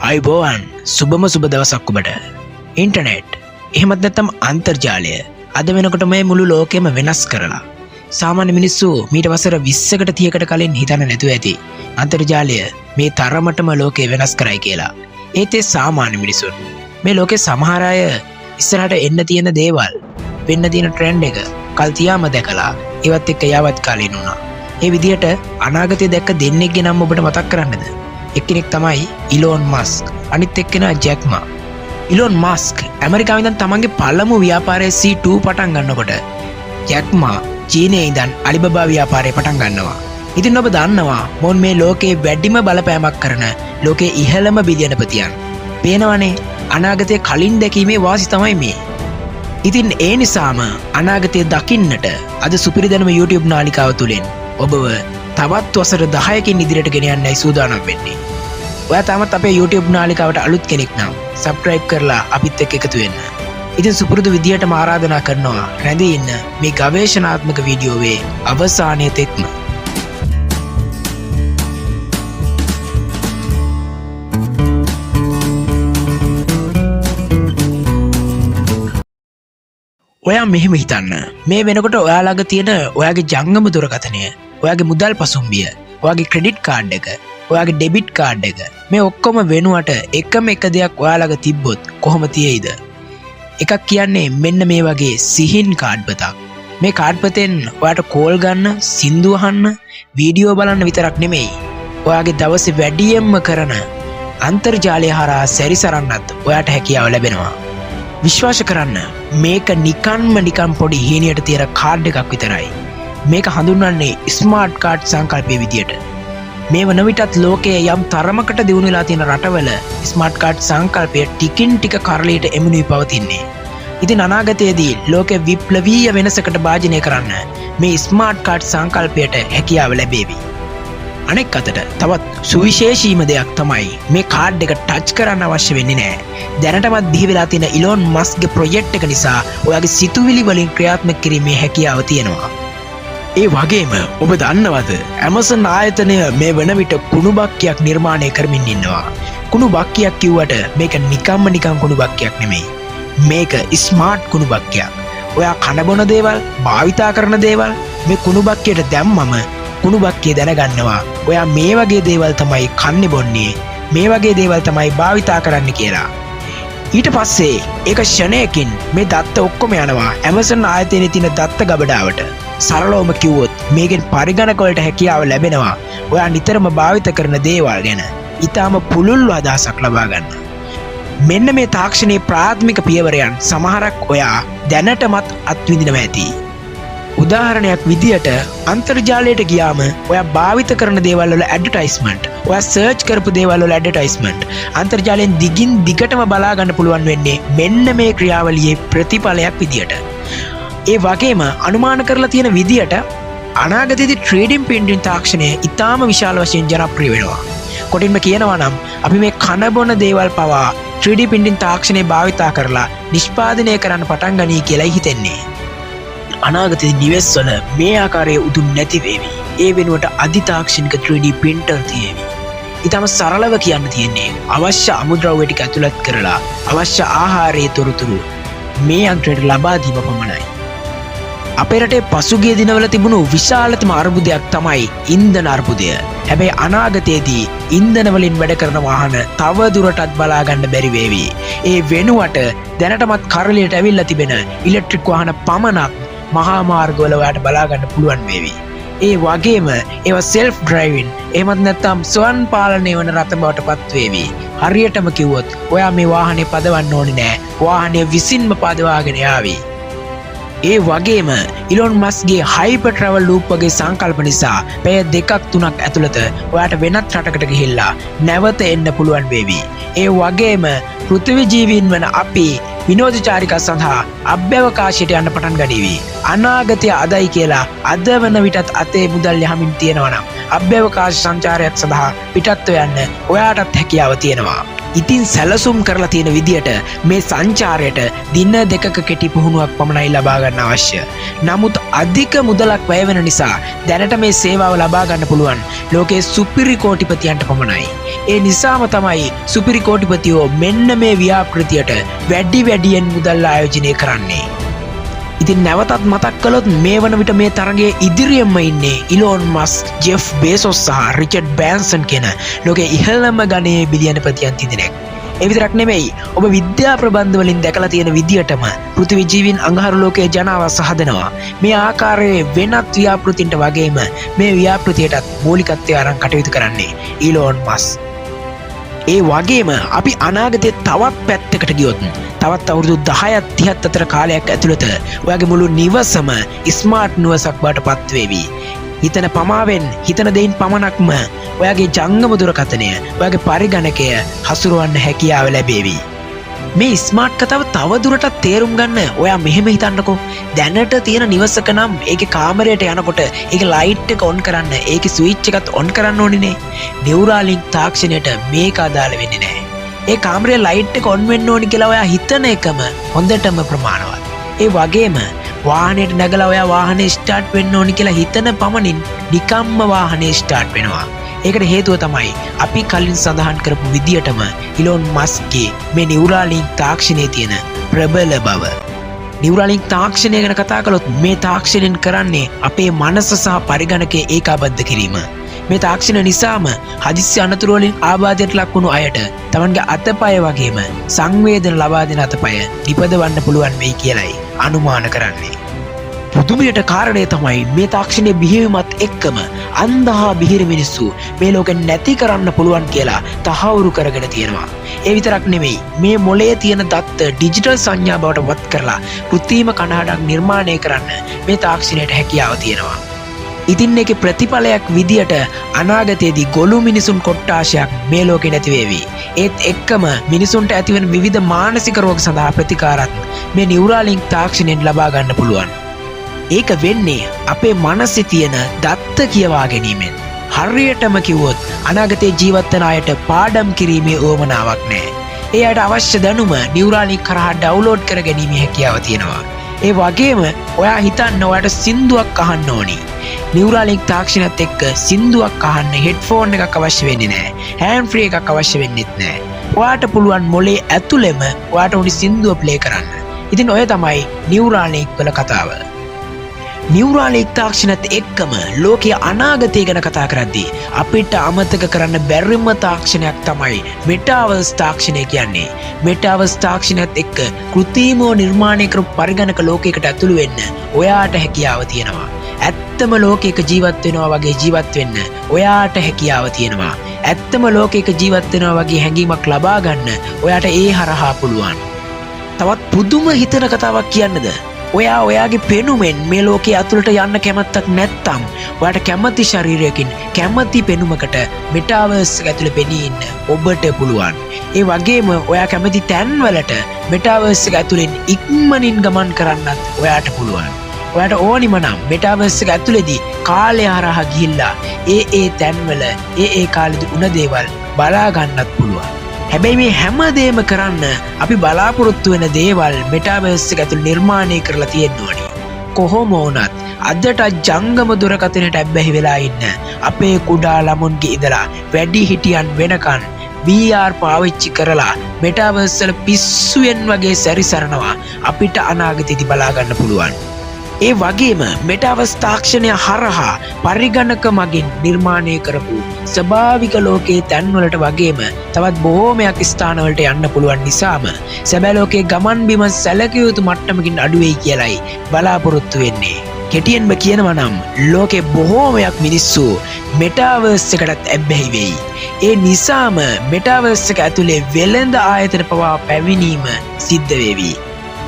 අයිබෝවන් සුබම සුබ දවසක් ඔබට. ඉන්ටර්නෙට් එහෙමත් නැත්නම් අන්තර්ජාලය අද වෙනකොට මේ මුළු ලෝකෙම වෙනස් කරලා. සාමාන්‍ය මිනිස්සු මීට වසර 20කට 30කට කලින් හිතන්න නැතුව ඇති අන්තර්ජාලය මේ තරමටම ලෝකේ වෙනස් කරයි කියලා. ඒත් ඒ සාමාන්‍ය මිනිසුන් මේ ලෝකේ සමහර අය ඉස්සරහට එන්න තියෙන දේවල් වෙන්න තියෙන ට්‍රෙන්ඩ් එක කල් තියාම දැකලා ඒවත් එක්ක යාවත් කාලීන වුණා. ඒ විදිහට අනාගතය දැක්ක දෙන්නෙක්ගේ නම් ඔබට මතක් කරන්නද? එක්කෙනෙක් තමයි Elon Musk. අනිත් එක්කෙනා ජැක් මා. Elon Musk ඇමරිකාවේ ඉඳන් තමන්ගේ පළමු ව්‍යාපාරය C2 පටන් ගන්නකොට ජැක් මා චීනයේ ඉඳන් අලිබබා ව්‍යාපාරය පටන් ගන්නවා. ඉතින් ඔබ දන්නවා මොන් මේ ලෝකේ වැඩිම බලපෑමක් කරන ලෝකේ ඉහළම බිලියනපතියන්. පේනවනේ අනාගතය කලින් දැකීමේ වාසි තමයි මේ. ඉතින් ඒ නිසාම අනාගතය දකින්නට අද සුපිරි දැනුම YouTube නාලිකාව තුලින් ඔබව තවත් වසර 10කින් ඉදිරියට ගෙන යන්නයි සූදානම් වෙන්නේ. ඔයා තාමත් අපේ YouTube නාලිකාවට අලුත් කෙනෙක් නම් subscribe කරලා අපිත් එක්ක එකතු වෙන්න. ඉතින් සුපුරුදු විදියටම ආරාධනා කරනවා රැඳී ඉන්න මේ ගවේෂණාත්මක වීඩියෝවේ අවසානයේ තෙක්ම. ඔයා මෙහෙම හිතන්න. මේ වෙනකොට ඔයා ළඟ තියෙන ඔයාගේ ජංගම දුරකථනය, ඔයාගේ මුදල් පසුම්බිය, ඔයාගේ ක්‍රෙඩිට් කාඩ් එක, ඔයාගේ ඩෙබිට් කාඩ් එක මේ ඔක්කොම වෙනුවට එකම එක දෙයක් ඔයා ළඟ තිබ්බොත් කොහොම තියෙයිද? එකක් කියන්නේ මෙන්න මේ වගේ සිහින් කාඩ් පතක්. මේ කාඩ් පතෙන් ඔයාට කෝල් ගන්න, සින්දු අහන්න, වීඩියෝ බලන්න විතරක් නෙමෙයි. ඔයාගේ දවසේ වැඩියෙන්ම කරන අන්තර්ජාලය හරහා සැරිසරන්නත් ඔයාට හැකියාව ලැබෙනවා. විශ්වාස කරන්න මේක නිකන් පොඩි හීනියට තියෙන කාඩ් එකක් විතරයි. මේක හඳුන්වන්නේ ස්මාර්ට් කාඩ් සංකල්පයේ විදියට. මේ වන විටත් ලෝකයේ යම් තරමකට දියුණු වෙලා තියෙන රටවල ස්මාර්ට් කාඩ් සංකල්පය ටිකින් ටික කරලියට එමුණුයි පවතින්නේ. ඉතින් අනාගතයේදී ලෝකෙ විප්ලවීය වෙනසකට භාජනය කරන්න මේ ස්මාර්ට් කාඩ් සංකල්පයට හැකියාව ලැබේවි. අනෙක් අතට තවත් සුවිශේෂීම දෙයක් තමයි මේ කාඩ් එක ටච් කරන්න අවශ්‍ය වෙන්නේ නැහැ. දැනටමත් බිහි වෙලා තියෙන Elon Muskගේ ප්‍රොජෙක්ට් එක නිසා ඔයාගේ සිතුවිලි වලින් ක්‍රියාත්මක කිරීමේ හැකියාව තියෙනවා. ඒ වගේම ඔබ දන්නවද Amazon ආයතනය මේ වන විට කුණු බක්කියක් නිර්මාණය කරමින් ඉන්නවා. කුණු බක්කියක් කිව්වට මේක නිකන් කුණු බක්කියක් නෙමෙයි. මේක ස්මාර්ට් කුණු බක්කියක්. ඔයා කන බොන දේවල්, භාවිතා කරන දේවල් මේ කුණු බක්කියට දැම්මම කුණු බක්කිය දැනගන්නවා ඔයා මේ වගේ දේවල් තමයි කන්නේ බොන්නේ, මේ වගේ දේවල් තමයි භාවිතා කරන්න කියලා. ඊට පස්සේ ඒක ෂණයකින් මේ දත්ත ඔක්කොම යනවා Amazon ආයතනයේ තියෙන දත්ත ගබඩාවට. සරලවම කිව්වොත් මේකෙන් පරිගණක වලට හැකියාව ලැබෙනවා ඔයා නිතරම භාවිත කරන දේවල් ගැන ඊටාම පුළුල්ව අදහසක් ලබා ගන්න. මෙන්න මේ තාක්ෂණයේ ප්‍රාථමික පියවරයන් සමහරක් ඔයා දැනටමත් අත්විඳිනවා ඇති. උදාහරණයක් විදියට අන්තර්ජාලයට ගියාම ඔයා භාවිත කරන දේවල් වල ඇඩ්වර්ටයිස්මන්ට්, ඔයා සර්ච් කරපු දේවල් වල ඇඩ්වර්ටයිස්මන්ට් අන්තර්ජාලයෙන් දිගින් දිගටම බලා ගන්න පුළුවන් වෙන්නේ මෙන්න මේ ක්‍රියාවලියේ ප්‍රතිඵලයක් විදියට. ඒ වගේම අනුමාන කරලා තියෙන විදියට අනාගතයේදී 3D printing තාක්ෂණය ඉතාම විශාල වශයෙන් ජනප්‍රිය වෙනවා. කොටින්ම කියනවා නම් අපි මේ කන බොන දේවල් පවා 3D printing තාක්ෂණය භාවිතා කරලා නිෂ්පාදනය කරන්න පටන් ගනී කියලායි හිතෙන්නේ. අනාගතයේ නිවෙස් වල මේ ආකාරයේ උතුම් නැති වේවි. ඒ වෙනුවට අධිතාක්ෂණික 3D printer තියෙවි. ඊටම සරලව කියන්න තියෙන්නේ අවශ්‍ය අමුද්‍රව්‍ය ටික ඇතුළත් කරලා අවශ්‍ය ආහාරයේ තොරතුරු මේ යන්ත්‍රයට ලබා දීම පමණයි. අපේ රටේ පසුගිය දිනවල තිබුණු විශාලතම අර්බුදයක් තමයි ඉන්ධන අර්බුදය. හැබැයි අනාගතයේදී ඉන්ධන වලින් වැඩ කරන වාහන තව දුරටත් බලා ගන්න බැරි වේවි. ඒ වෙනුවට දැනටමත් කරලියට ඇවිල්ලා තිබෙන ඉලෙක්ට්‍රික් වාහන පමණක් මහා මාර්ගවල ඔයාලට බලා ගන්න පුළුවන් වේවි. ඒ වගේම ඒවා self driving එහෙමත් නැත්නම් ස්වයං පාලනය වන රථ බවට පත් වේවි. හරියටම කිව්වොත් ඔයා මේ වාහනේ පදවන්න ඕනේ නෑ. වාහනය විසින්ම පදවාගෙන යාවි. ඒ වගේම Elon Muskගේ hyper travel loop වගේ සංකල්ප නිසා පැය 2-3ක් ඇතුළත ඔයාට වෙනත් රටකට ගිහිල්ලා නැවත එන්න පුළුවන් වේවි. ඒ වගේම පෘථිවි ජීවීන් වන අපි විනෝදචාරිකා සඳහා අභ්‍යවකාශයට යන්න පටන් ගනීවි. අනාගතය අදයි කියලා අද වන විටත් අතේ මුදල් යහමින් තියෙනවා නම් අභ්‍යවකාශ සංචාරයක් සඳහා පිටත්ව යන්න ඔයාටත් හැකියාව තියෙනවා. ඉතින් සැලසුම් කරලා තියෙන විදියට මේ සංචාරයට දින දෙකක කෙටි පුහුණුවක් පමණයි ලබා ගන්න අවශ්‍ය. නමුත් අධික මුදලක් වැය වෙන නිසා දැනට මේ සේවාව ලබා ගන්න පුළුවන් ලෝකයේ සුපිරි කෝටිපතියන්ට පමණයි. ඒ නිසාම තමයි සුපිරි කෝටිපතියෝ මෙන්න මේ ව්‍යාපෘතියට වැඩියෙන් මුදල් ආයෝජනය කරන්නේ. ඉතින් නැවතත් මතක් කළොත් මේ වන විට මේ තරගයේ ඉදිරියෙන්ම ඉන්නේ ඉලෝන් මස්ක්, ජෙෆ් බේසොස් සහ රිචඩ් බෑන්සන් කියන ලෝකයේ ඉහළම ගණයේ බිලියනපතියන් තිදෙනෙක්. ඒ විතරක් නෙමෙයි, ඔබ විද්‍යා ප්‍රබන්ධ වලින් දැකලා තියෙන විදියටම පෘථිවි ජීවීන් අඟහරු ලෝකයේ ජනාවාස හදනවා. මේ ආකාරයේ වෙනත් ව්‍යාපෘතින්ට වගේම මේ ව්‍යාපෘතියටත් මූලිකත්වය අරන් කටයුතු කරන්නේ ඉලෝන් මස්ක්. ඒ වගේම අපි අනාගතයේ තවත් පැත්තකට ගියොත් තවත් අවුරුදු 10ක් 30ක් අතර කාලයක් ඇතුළත ඔයාගේ මුළු නිවසම ස්මාර්ට් නිවසක් බවට පත් වේවි. හිතන පමාවෙන් හිතන දෙයින් පමණක්ම ඔයාගේ ජංගම දුරකථනය, ඔයාගේ පරිගණකය හසුරවන්න හැකියාව ලැබේවි. මේ ස්මාර්ට් කතාව තව දුරටත් තේරුම් ගන්න ඔයා මෙහෙම හිතන්නකෝ. දැනට තියෙන නිවසක නම් ඒකේ කාමරයට යනකොට ඒකේ ලයිට් එක ඔන් කරන්න, ඒකේ ස්විච් එකත් ඔන් කරන්න ඕනේ. Neuralink තාක්ෂණයට මේක අදාළ වෙන්නේ නැහැ. ඒ කාමරේ ලයිට් එක ඔන් වෙන්න ඕනි කියලා ඔයා හිතන එකම හොඳටම ප්‍රමාණවත්. ඒ වගේම වාහනයට නැගලා ඔයා වාහනේ ස්ටාර්ට් වෙන්න ඕනි කියලා හිතන පමණින් නිකම්ම වාහනේ ස්ටාර්ට් වෙනවා. ඒකට හේතුව තමයි අපි කලින් සඳහන් කරපු විදියටම ඉලෝන් මස්ක්ගේ මේ Neuralink තාක්ෂණයේ තියෙන ප්‍රබල බව. Neuralink තාක්ෂණය ගැන කතා කළොත් මේ තාක්ෂණයෙන් කරන්නේ අපේ මනස සහ පරිගණකය ඒකාබද්ධ කිරීම. මේ තාක්ෂණ නිසාම හදිස්සි අනතුරු වලින් ආබාධයට ලක් වුණු අයට තමන්ගේ අතපය වගේම සංවේදන ලබා දෙන අතපය නිපදවන්න පුළුවන් වෙයි කියලයි අනුමාන කරන්නේ. පුදුමයට කාරණය තමයි මේ තාක්ෂණය බිහිවීමත් එක්කම අන්ධහා බිහිර මිනිස්සු මේ ලෝකෙ නැති කරන්න පුළුවන් කියලා තහවුරු කරගෙන තියෙනවා. ඒ විතරක් නෙමෙයි, මේ මොළයේ තියෙන දත්ත ඩිජිටල් සංඥා බවට වත් කරලා කෘත්‍රිම කණහඩක් නිර්මාණය කරන්න මේ තාක්ෂණයට හැකියාව තියෙනවා. ඉතින් ඒකේ ප්‍රතිඵලයක් විදියට අනාගතයේදී ගොළු මිනිසුන් කොට්ටාශයක් මේ ලෝකේ නැති වේවි. ඒත් එක්කම මිනිසුන්ට ඇතිවන විවිධ මානසික රෝග සඳහා ප්‍රතිකාරත් මේ Neuralink තාක්ෂණයෙන් ලබා ගන්න පුළුවන්. ඒක වෙන්නේ අපේ මනසේ තියෙන දත්ත කියවා ගැනීමෙන්. හරියටම කිව්වොත් අනාගතයේ ජීවත් වෙන අයට පාඩම් කිරීමේ උවමනාවක් නැහැ. ඒ අයට අවශ්‍ය දැනුම Neuralink කරා ඩවුන්ලෝඩ් කර ගැනීමේ හැකියාව තියෙනවා. ඒ වගේම ඔයා හිතන්න ඔයාට සින්දුවක් අහන්න ඕනි. Neuralink තාක්ෂණයත් එක්ක සින්දුවක් අහන්න හෙඩ්ෆෝන් එකක් අවශ්‍ය වෙන්නේ නැහැ. හෑන්ඩ් ෆ්‍රී එකක් අවශ්‍ය වෙන්නේත් නැහැ. ඔයාට පුළුවන් මොලේ ඇතුළෙම ඔයාට උනි සින්දුව ප්ලේ කරන්න. ඉතින් ඔය තමයි Neuralink වල කතාව. Neuralink තාක්ෂණයත් එක්කම ලෝකයේ අනාගතය ගැන කතා කරද්දී අපිට අමතක කරන්න බැරිම තාක්ෂණයක් තමයි මෙටාවර්ස් තාක්ෂණය කියන්නේ. මෙටාවර්ස් තාක්ෂණයත් එක්ක කෘත්‍රිමව නිර්මාණය කරපු පරිගණක ලෝකයකට ඇතුළු වෙන්න ඔයාට හැකියාව තියෙනවා. ඇත්තම ලෝකයක ජීවත් වෙනවා වගේ ජීවත් වෙන්න ඔයාට හැකියාව තියෙනවා. ඇත්තම ලෝකයක ජීවත් වෙනවා වගේ හැඟීමක් ලබා ගන්න ඔයාට ඒ හරහා පුළුවන්. තවත් පුදුම හිතන කතාවක් කියන්නද? ඔයා ඔයාගේ පෙනුමෙන් මේ ලෝකයේ ඇතුළට යන්න කැමැත්තක් නැත්නම් ඔයාට කැමති ශරීරයකින් කැමති පෙනුමකට මෙටාවර්ස් එක ඇතුළේ පෙනී ඉන්න ඔබට පුළුවන්. ඒ වගේම ඔයා කැමති තැන්වලට මෙටාවර්ස් එක ඇතුළෙන් ඉක්මනින් ගමන් කරන්නත් ඔයාට පුළුවන්. ඔයාට ඕනිම නම් මෙටාවර්ස් එක ඇතුළේදී කාලය හරහා ගිහිල්ලා ඒ තැන්වල ඒ කාලෙදි වුණ දේවල් බලා ගන්නත් පුළුවන්. හැබැයි මේ හැමදේම කරන්න අපි බලාපොරොත්තු වෙන දේවල් මෙටාවර්ස් එක ඇතුළේ නිර්මාණය කරලා තියෙන්න ඕනේ. කොහොම වුණත් අදට ජංගම දුරකථනයට ඇබ්බැහි වෙලා ඉන්න අපේ කුඩා ළමුන්ගේ ඉඳලා වැඩි හිටියන් වෙනකන් VR පාවිච්චි කරලා මෙටාවර්ස් වල පිස්සුවෙන් වගේ සැරිසරනවා අපිට අනාගතයේදී බලා ගන්න පුළුවන්. ඒ වගේම මෙටාවර්ස් තාක්ෂණය හරහා පරිගණක මගින් නිර්මාණය කරපු ස්වභාවික ලෝකයේ තැන්වලට වගේම තවත් බොහෝමයක් ස්ථානවලට යන්න පුළුවන් නිසාම සැබෑ ලෝකයේ ගමන් බිම සැලකිය යුතු මට්ටමකින් අඩු වෙයි කියලයි බලාපොරොත්තු වෙන්නේ. කෙටියෙන්ම කියනවා නම් ලෝකේ බොහෝමයක් මිනිස්සු මෙටාවර්ස් එකටත් ඇබ්බැහි වෙයි. ඒ නිසාම මෙටාවර්ස් එක ඇතුලේ වෙළඳ ආයතන පවා පැමිණීම සිද්ධ වෙවි.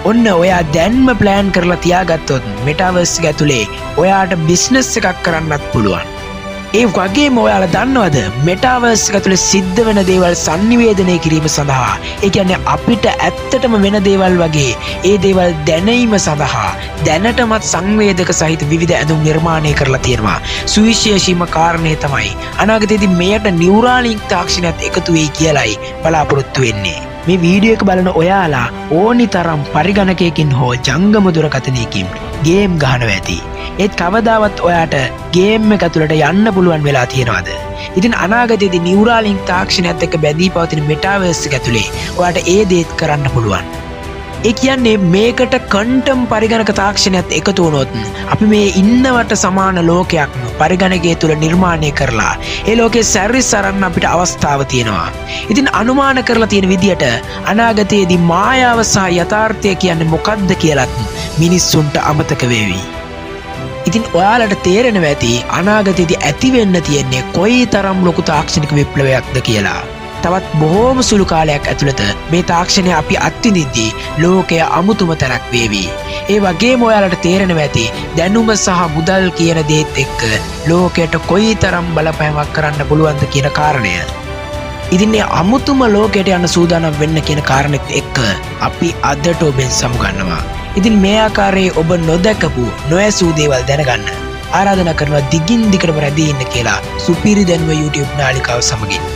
ඔන්න ඔයා දැන්ම ප්ලෑන් කරලා තියාගත්තොත් මෙටාවර්ස් එක ඇතුලේ ඔයාට බිස්නස් එකක් කරන්නත් පුළුවන්. ඒ වගේම ඔයාලා දන්නවද මෙටාවර්ස් එක ඇතුලේ සිද්ධ වෙන දේවල් sannivedanaya කිරීම සඳහා ඒ කියන්නේ අපිට ඇත්තටම වෙන දේවල් වගේ ඒ දේවල් දැනීම සඳහා දැනටමත් සංවේදක සහිත විවිධ ඇඳුම් නිර්මාණය කරලා තියෙනවා. සුවිශේෂීම කාරණේ තමයි අනාගතයේදී මෙයට නියුරාලින්ක් තාක්ෂණයත් එකතු වෙයි කියලායි බලාපොරොත්තු වෙන්නේ. මේ වීඩියෝ එක බලන ඔයාලා ඕනි තරම් පරිගණකයකින් හෝ ජංගම දුරකථනයකින් ගේම් ගහනවා ඇති. ඒත් කවදාවත් ඔයාට ගේම් එක ඇතුළට යන්න පුළුවන් වෙලා තියෙනවද? ඉතින් අනාගතයේදී නියුරාලින්ක් තාක්ෂණයත් එක්ක බැඳී පවතින මෙටාවර්ස් එක ඇතුලේ ඔයාට ඒ දේත් කරන්න පුළුවන්. ඒ කියන්නේ මේකට ක්වොන්ටම් පරිගණක තාක්ෂණයත් එකතු වුණොත් අපි මේ ඉන්නවට සමාන ලෝකයක්ම පරිගණකයේ තුල නිර්මාණය කරලා ඒ ලෝකේ සැරිස් අරන් අපිට අවස්ථාව තියෙනවා. ඉතින් අනුමාන කරලා තියෙන විදියට අනාගතයේදී මායාව සහ යථාර්ථය කියන්නේ මොකක්ද කියලාත් මිනිස්සුන්ට අමතක වෙවි. ඉතින් ඔයාලට තේරෙනවා ඇති අනාගතයේදී ඇති වෙන්න තියෙන්නේ කොයිතරම් ලොකු තාක්ෂණික විප්ලවයක්ද කියලා. තවත් බොහෝම සුළු කාලයක් ඇතුළත මේ තාක්ෂණය අපි අත්විඳිද්දී ලෝකය අමුතුම තැනක් වේවි. ඒ වගේම ඔයාලට තේරෙනවා ඇති දැනුම සහ මුදල් කියන දේත් එක්ක ලෝකයට කොයිතරම් බලපෑමක් කරන්න පුළුවන්ද කියන කාරණය. ඉතින් මේ අමුතුම ලෝකයට යන සූදානම් වෙන්න කියන කාරණෙත් එක්ක අපි අදට ඔබෙන් සමුගන්නවා. ඉතින් මේ ආකාරයේ ඔබ නොදකපු නොඇසූ දේවල් දැනගන්න ආරාධනා කරනවා දිගින් දිගටම රැඳී ඉන්න කියලා සුපිරි දැනුම YouTube නාලිකාව සමගින්.